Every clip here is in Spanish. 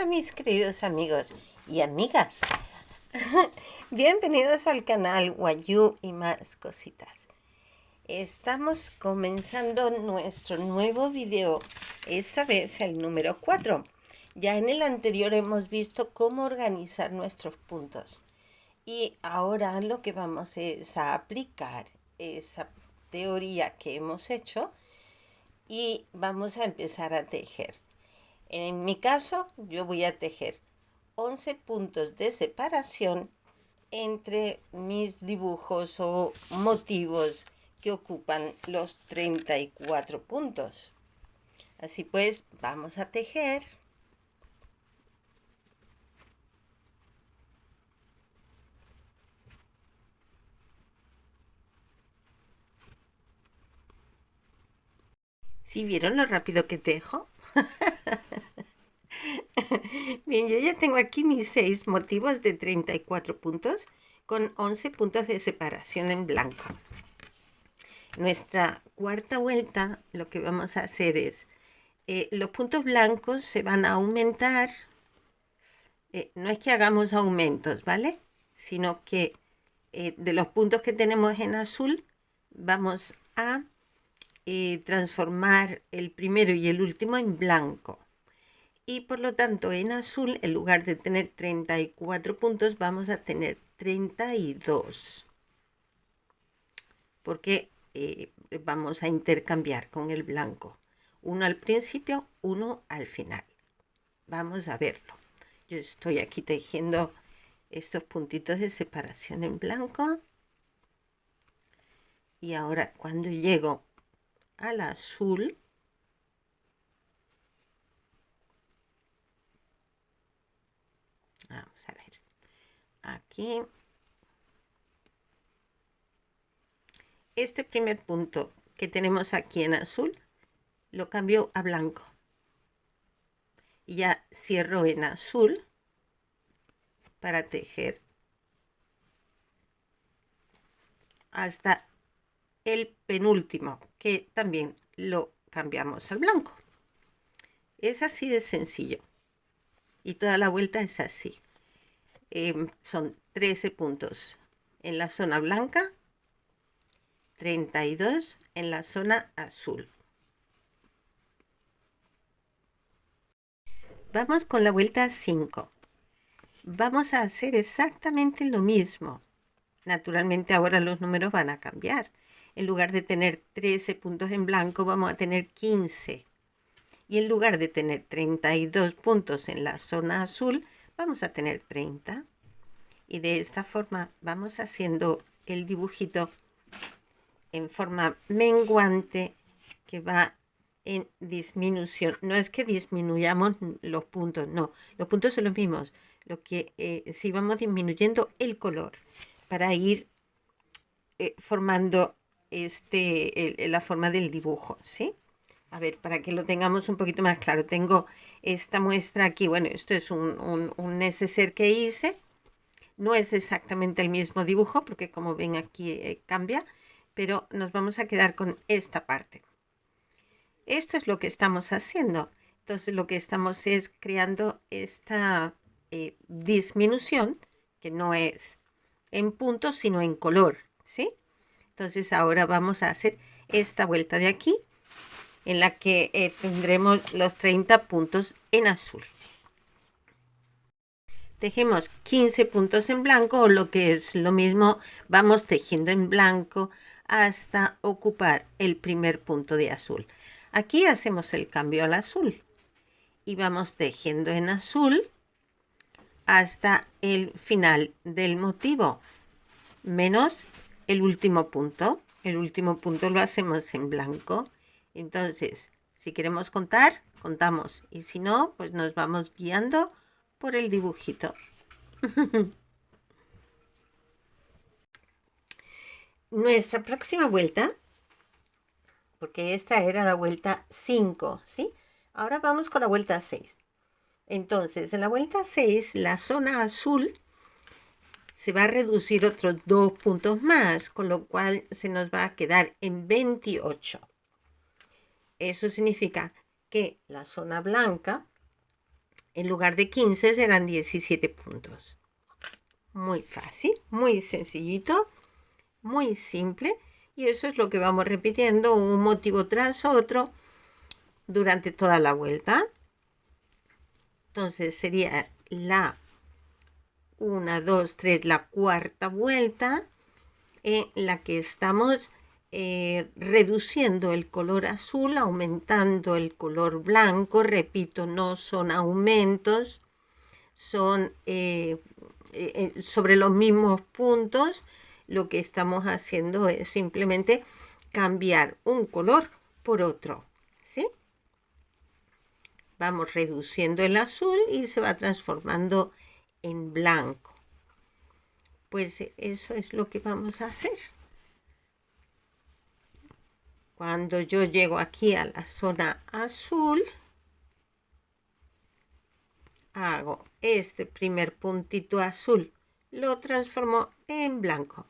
mis queridos amigos y amigas. Bienvenidos al canal Wayuu y más cositas. Estamos comenzando nuestro nuevo video, esta vez el número 4. Ya en el anterior hemos visto cómo organizar nuestros puntos. Y ahora lo que vamos es a aplicar esa teoría que hemos hecho y vamos a empezar a tejer. En mi caso, yo voy a tejer 11 puntos de separación entre mis dibujos o motivos que ocupan los 34 puntos. Así pues, vamos a tejer. ¿Sí vieron lo rápido que tejo? Bien, yo ya tengo aquí mis 6 motivos de 34 puntos con 11 puntos de separación en blanco. Nuestra cuarta vuelta lo que vamos a hacer es, los puntos blancos se van a aumentar, no es que hagamos aumentos, ¿vale? Sino que de los puntos que tenemos en azul vamos a transformar el primero y el último en blanco. Y por lo tanto en azul, en lugar de tener 34 puntos, vamos a tener 32. Porque vamos a intercambiar con el blanco. Uno al principio, uno al final. Vamos a verlo. Yo estoy aquí tejiendo estos puntitos de separación en blanco. Y ahora cuando llego al azul, vamos a ver, aquí, este primer punto que tenemos aquí en azul, lo cambio a blanco. Y ya cierro en azul para tejer hasta el penúltimo, que también lo cambiamos al blanco. Es así de sencillo. Y toda la vuelta es así. Son 13 puntos en la zona blanca, 32 en la zona azul. Vamos con la vuelta 5. Vamos a hacer exactamente lo mismo. Naturalmente ahora los números van a cambiar. En lugar de tener 13 puntos en blanco, vamos a tener 15. Y en lugar de tener 32 puntos en la zona azul, vamos a tener 30. Y de esta forma vamos haciendo el dibujito en forma menguante que va en disminución. No es que disminuyamos los puntos, no. Los puntos son los mismos. Lo que sí vamos disminuyendo el color para ir formando la forma del dibujo, ¿sí? A ver, para que lo tengamos un poquito más claro, tengo esta muestra aquí. Bueno, esto es un neceser que hice. No es exactamente el mismo dibujo, porque como ven aquí cambia, pero nos vamos a quedar con esta parte. Esto es lo que estamos haciendo. Entonces lo que estamos es creando esta disminución, que no es en puntos, sino en color, ¿sí? Entonces ahora vamos a hacer esta vuelta de aquí, en la que tendremos los 30 puntos en azul. Tejemos 15 puntos en blanco, o lo que es lo mismo, vamos tejiendo en blanco hasta ocupar el primer punto de azul. Aquí hacemos el cambio al azul y vamos tejiendo en azul hasta el final del motivo, menos el último punto. El último punto lo hacemos en blanco. Entonces, si queremos contar, contamos. Y si no, pues nos vamos guiando por el dibujito. Nuestra próxima vuelta, porque esta era la vuelta 5, ¿sí? Ahora vamos con la vuelta 6. Entonces, en la vuelta 6, la zona azul se va a reducir otros 2 puntos más, con lo cual se nos va a quedar en 28. Eso significa que la zona blanca En lugar de 15 serán 17 puntos. Muy fácil, muy sencillito, muy simple. Y eso es lo que vamos repitiendo un motivo tras otro durante toda la vuelta. Entonces sería la 1, 2, 3, la cuarta vuelta en la que estamos reduciendo el color azul, aumentando el color blanco. Repito, no son aumentos, son sobre los mismos puntos. Lo que estamos haciendo es simplemente cambiar un color por otro, ¿sí? Vamos reduciendo el azul y se va transformando en blanco. Pues eso es lo que vamos a hacer. Cuando yo llego aquí a la zona azul, hago este primer puntito azul, lo transformo en blanco.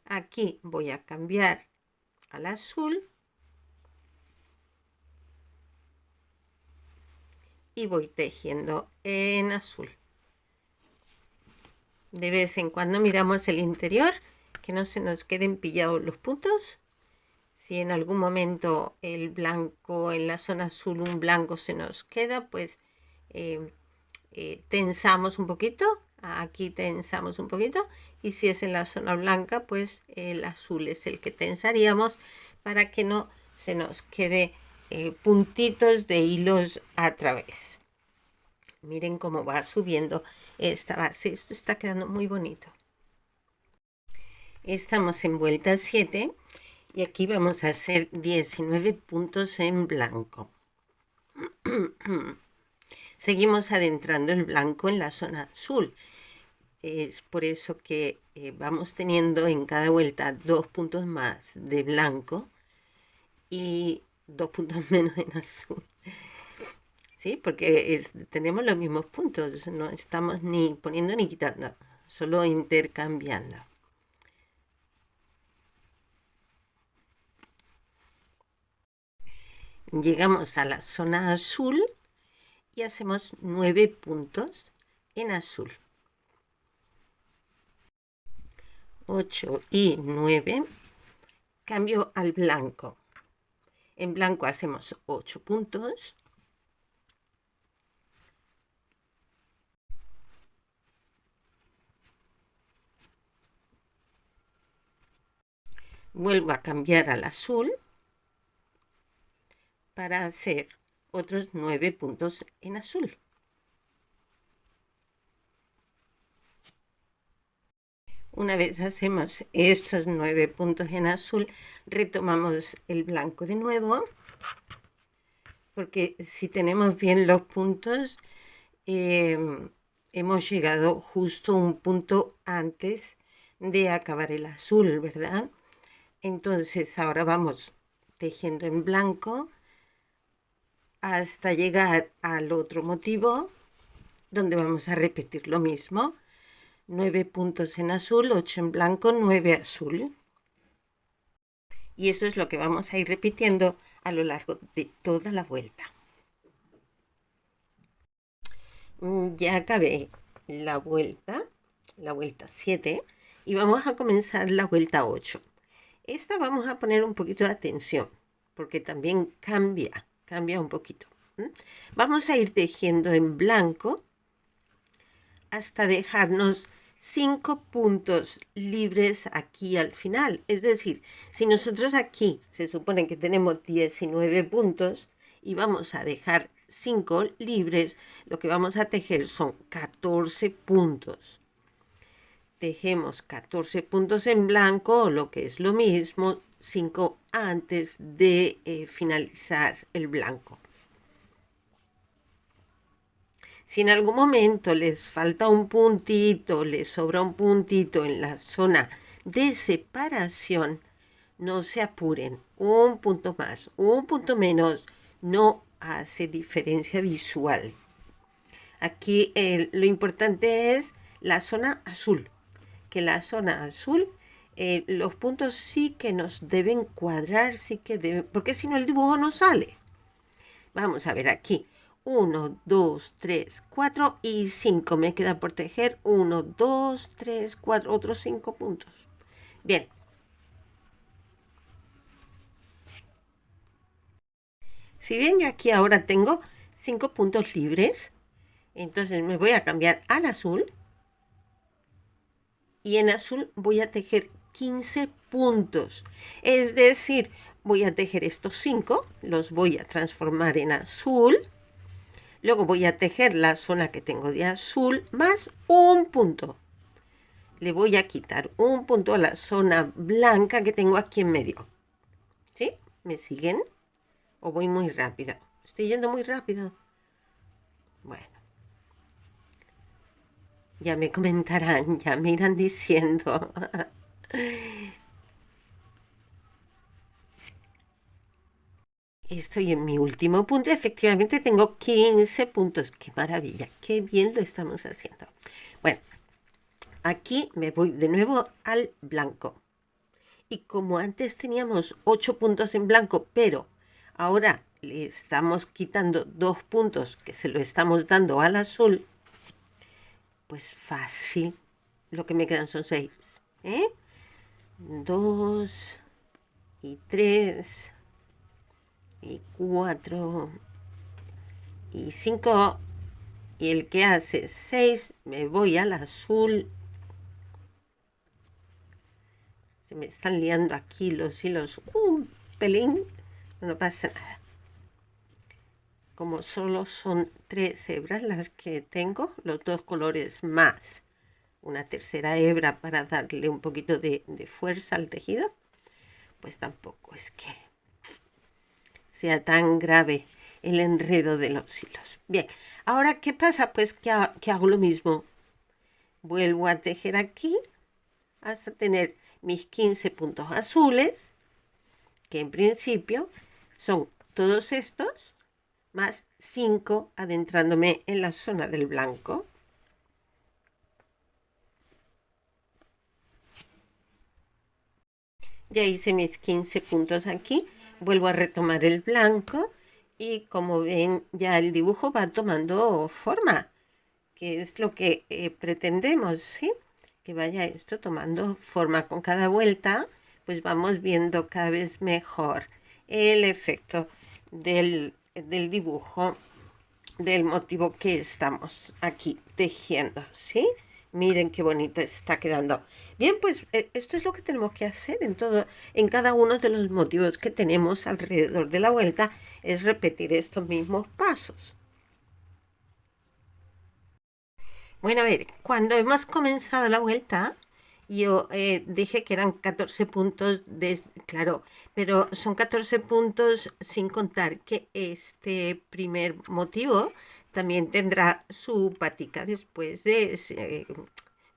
Aquí voy a cambiar al azul y voy tejiendo en azul. De vez en cuando miramos el interior, que no se nos queden pillados los puntos. Si en algún momento el blanco, en la zona azul, un blanco se nos queda, pues tensamos un poquito. Aquí tensamos un poquito. Y si es en la zona blanca, pues el azul es el que tensaríamos para que no se nos quede puntitos de hilos a través. Miren cómo va subiendo esta base. Esto está quedando muy bonito. Estamos en vuelta 7 y aquí vamos a hacer 19 puntos en blanco. Seguimos adentrando el blanco en la zona azul. Es por eso que vamos teniendo en cada vuelta 2 puntos más de blanco y 2 puntos menos en azul. ¿Sí? Porque tenemos los mismos puntos, no estamos ni poniendo ni quitando, solo intercambiando. Llegamos a la zona azul y hacemos 9 puntos en azul. 8 y 9, cambio al blanco. En blanco hacemos 8 puntos. Vuelvo a cambiar al azul para hacer otros 9 puntos en azul. Una vez hacemos estos 9 puntos en azul, retomamos el blanco de nuevo, porque si tenemos bien los puntos, hemos llegado justo un punto antes de acabar el azul, ¿verdad? Entonces ahora vamos tejiendo en blanco hasta llegar al otro motivo, donde vamos a repetir lo mismo. 9 puntos en azul, 8 en blanco, 9 azul. Y eso es lo que vamos a ir repitiendo a lo largo de toda la vuelta. Ya acabé la vuelta 7 y vamos a comenzar la vuelta 8. Esta vamos a poner un poquito de atención porque también cambia un poquito. Vamos a ir tejiendo en blanco hasta dejarnos 5 puntos libres aquí al final. Es decir, si nosotros aquí se supone que tenemos 19 puntos y vamos a dejar 5 libres, lo que vamos a tejer son 14 puntos. Tejemos 14 puntos en blanco, o lo que es lo mismo, 5 antes de finalizar el blanco. Si en algún momento les falta un puntito, les sobra un puntito en la zona de separación, no se apuren. Un punto más, un punto menos, no hace diferencia visual. Aquí lo importante es la zona azul. Que la zona azul, los puntos sí que nos deben cuadrar, sí que deben, porque si no el dibujo no sale. Vamos a ver aquí. 1, 2, 3, 4 y 5. Me queda por tejer 1, 2, 3, 4, otros 5 puntos. Bien. Si bien yo aquí ahora tengo 5 puntos libres, entonces me voy a cambiar al azul. Y en azul voy a tejer 15 puntos. Es decir, voy a tejer estos 5, los voy a transformar en azul. Luego voy a tejer la zona que tengo de azul más un punto. Le voy a quitar un punto a la zona blanca que tengo aquí en medio. ¿Sí? ¿Me siguen? ¿O voy muy rápido? Estoy yendo muy rápido. Bueno. Ya me comentarán, ya me irán diciendo. Estoy en mi último punto. Efectivamente tengo 15 puntos. ¡Qué maravilla! ¡Qué bien lo estamos haciendo! Bueno, aquí me voy de nuevo al blanco. Y como antes teníamos 8 puntos en blanco, pero ahora le estamos quitando 2 puntos que se lo estamos dando al azul, pues fácil. Lo que me quedan son 6. 2 y 3 y 4 y 5 y el que hace 6 me voy al azul. Se me están liando aquí los hilos un pelín, no pasa nada. Como solo son 3 hebras las que tengo, los 2 colores más una tercera hebra para darle un poquito de fuerza al tejido, pues tampoco es que sea tan grave el enredo de los hilos. Bien, ahora ¿qué pasa? Pues que hago lo mismo. Vuelvo a tejer aquí hasta tener mis 15 puntos azules, que en principio son todos estos, más 5 adentrándome en la zona del blanco. Ya hice mis 15 puntos aquí, vuelvo a retomar el blanco y como ven ya el dibujo va tomando forma, que es lo que pretendemos, ¿sí? Que vaya esto tomando forma con cada vuelta, pues vamos viendo cada vez mejor el efecto del dibujo, del motivo que estamos aquí tejiendo, ¿sí? Miren qué bonito está quedando. Bien, pues esto es lo que tenemos que hacer en cada uno de los motivos que tenemos alrededor de la vuelta, es repetir estos mismos pasos. Bueno, a ver, cuando hemos comenzado la vuelta, yo dije que eran 14 puntos, claro, pero son 14 puntos sin contar que este primer motivo también tendrá su patica después de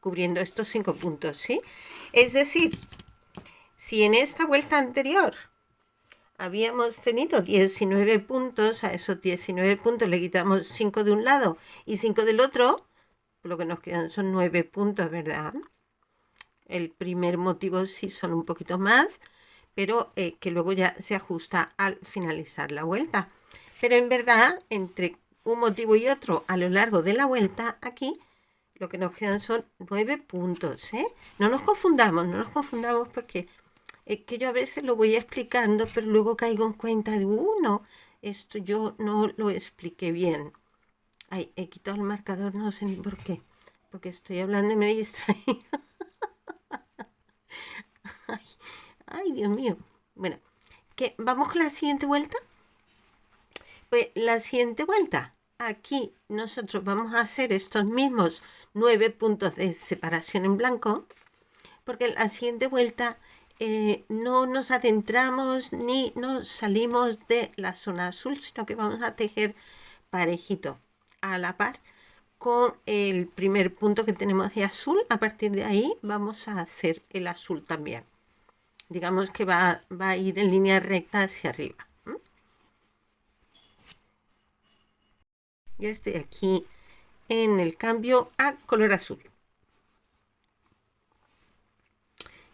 cubriendo estos 5 puntos, ¿sí? Es decir, si en esta vuelta anterior habíamos tenido 19 puntos, a esos 19 puntos le quitamos 5 de un lado y 5 del otro, lo que nos quedan son 9 puntos, ¿verdad? El primer motivo sí son un poquito más, pero que luego ya se ajusta al finalizar la vuelta. Pero en verdad, entre un motivo y otro a lo largo de la vuelta, aquí lo que nos quedan son 9 puntos, ¿eh? No nos confundamos porque es que yo a veces lo voy explicando, pero luego caigo en cuenta de uno, esto yo no lo expliqué bien. Ay, he quitado el marcador, no sé ni por qué, porque estoy hablando y me distraí. Ay, Dios mío. Bueno, ¿qué? ¿Vamos con la siguiente vuelta? Pues la siguiente vuelta, aquí nosotros vamos a hacer estos mismos 9 puntos de separación en blanco, porque en la siguiente vuelta no nos adentramos ni nos salimos de la zona azul, sino que vamos a tejer parejito, a la par, con el primer punto que tenemos de azul. A partir de ahí vamos a hacer el azul también. Digamos que va a ir en línea recta hacia arriba. Ya estoy aquí en el cambio a color azul.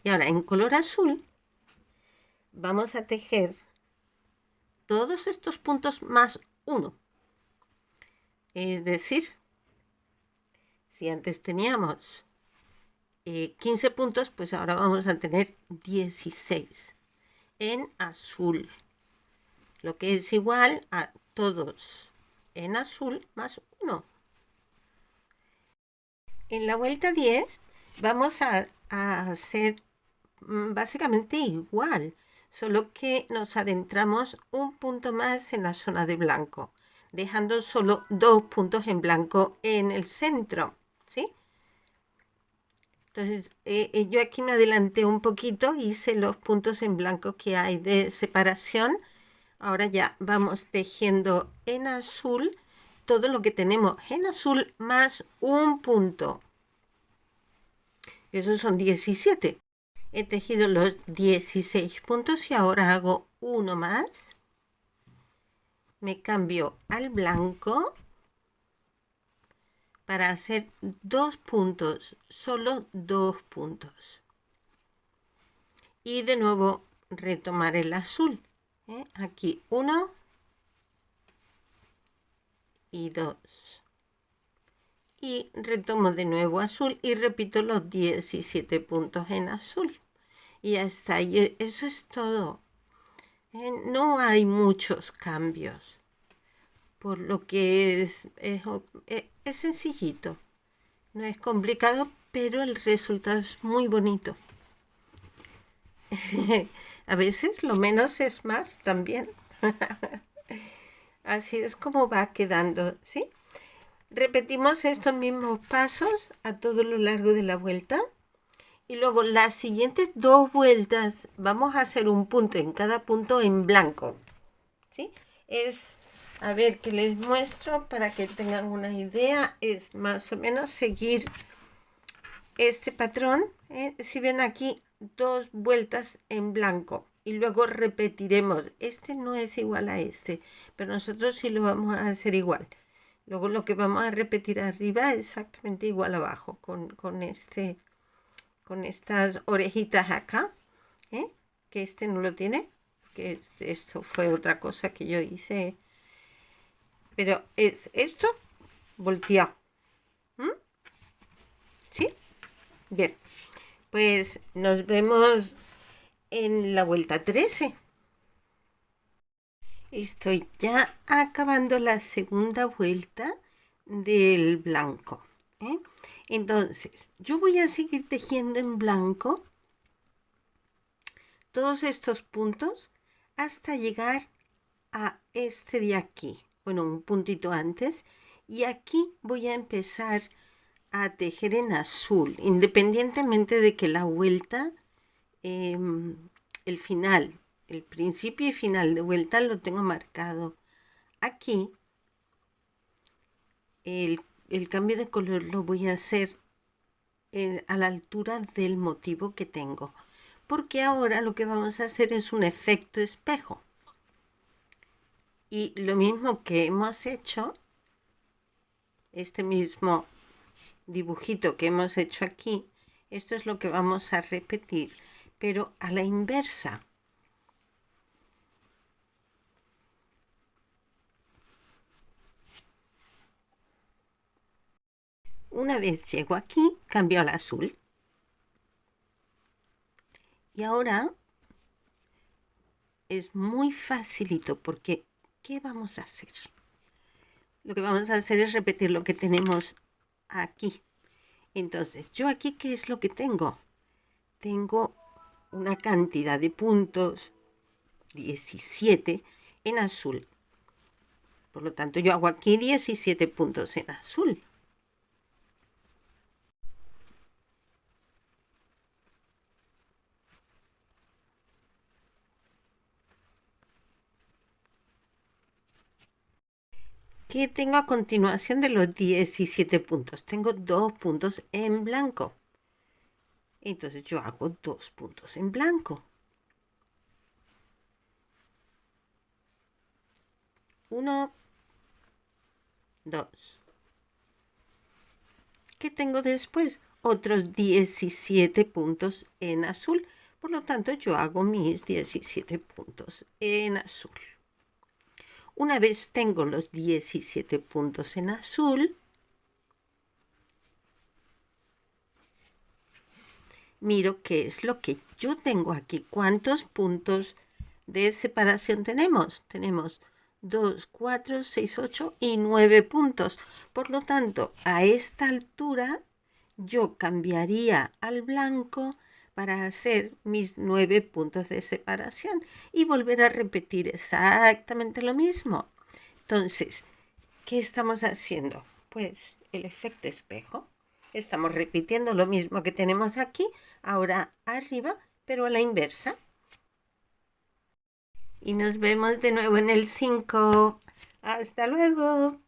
Y ahora en color azul vamos a tejer todos estos puntos más uno. Es decir, si antes teníamos 15 puntos, pues ahora vamos a tener 16 en azul, lo que es igual a todos en azul más 1. En la vuelta 10 vamos a hacer básicamente igual, solo que nos adentramos un punto más en la zona de blanco, dejando solo 2 puntos en blanco en el centro, ¿sí? Entonces, yo aquí me adelanté un poquito, hice los puntos en blanco que hay de separación. Ahora ya vamos tejiendo en azul todo lo que tenemos en azul más un punto. Esos son 17. He tejido los 16 puntos y ahora hago uno más. Me cambio al blanco para hacer 2 puntos, solo 2 puntos. Y de nuevo retomar el azul. Aquí 1 y 2. Y retomo de nuevo azul y repito los 17 puntos en azul. Y ya está, y eso es todo. No hay muchos cambios, por lo que es sencillito. No es complicado, pero el resultado es muy bonito. A veces lo menos es más también. Así es como va quedando, ¿sí? Repetimos estos mismos pasos a todo lo largo de la vuelta. Y luego las siguientes 2 vueltas vamos a hacer un punto en cada punto en blanco, ¿sí? A ver, que les muestro para que tengan una idea. Es más o menos seguir este patrón. Si ven aquí, 2 vueltas en blanco. Y luego repetiremos. Este no es igual a este, pero nosotros sí lo vamos a hacer igual. Luego lo que vamos a repetir arriba es exactamente igual abajo, con estas orejitas acá, que este no lo tiene, que esto fue otra cosa que yo hice, pero es esto volteado. ¿Sí? Bien, pues nos vemos en la vuelta 13. Estoy ya acabando la segunda vuelta del blanco. Entonces, yo voy a seguir tejiendo en blanco todos estos puntos hasta llegar a este de aquí. Bueno, un puntito antes. Y aquí voy a empezar a tejer en azul, independientemente de que la vuelta, el final, el principio y final de vuelta lo tengo marcado aquí. El cambio de color lo voy a hacer a la altura del motivo que tengo, porque ahora lo que vamos a hacer es un efecto espejo. Y lo mismo que hemos hecho, este mismo dibujito que hemos hecho aquí, esto es lo que vamos a repetir, pero a la inversa. Una vez llego aquí, cambio al azul. Y ahora es muy facilito porque ¿qué vamos a hacer? Lo que vamos a hacer es repetir lo que tenemos aquí. Entonces, yo aquí, ¿qué es lo que tengo? Tengo una cantidad de puntos, 17 en azul. Por lo tanto, yo hago aquí 17 puntos en azul. ¿Qué tengo a continuación de los 17 puntos? Tengo 2 puntos en blanco. Entonces yo hago 2 puntos en blanco. 1, 2. ¿Qué tengo después? Otros 17 puntos en azul. Por lo tanto, yo hago mis 17 puntos en azul. Una vez tengo los 17 puntos en azul, miro qué es lo que yo tengo aquí. ¿Cuántos puntos de separación tenemos? Tenemos 2, 4, 6, 8 y 9 puntos. Por lo tanto, a esta altura yo cambiaría al blanco para hacer mis 9 puntos de separación y volver a repetir exactamente lo mismo. Entonces, ¿qué estamos haciendo? Pues el efecto espejo. Estamos repitiendo lo mismo que tenemos aquí, ahora arriba, pero a la inversa. Y nos vemos de nuevo en el 5. ¡Hasta luego!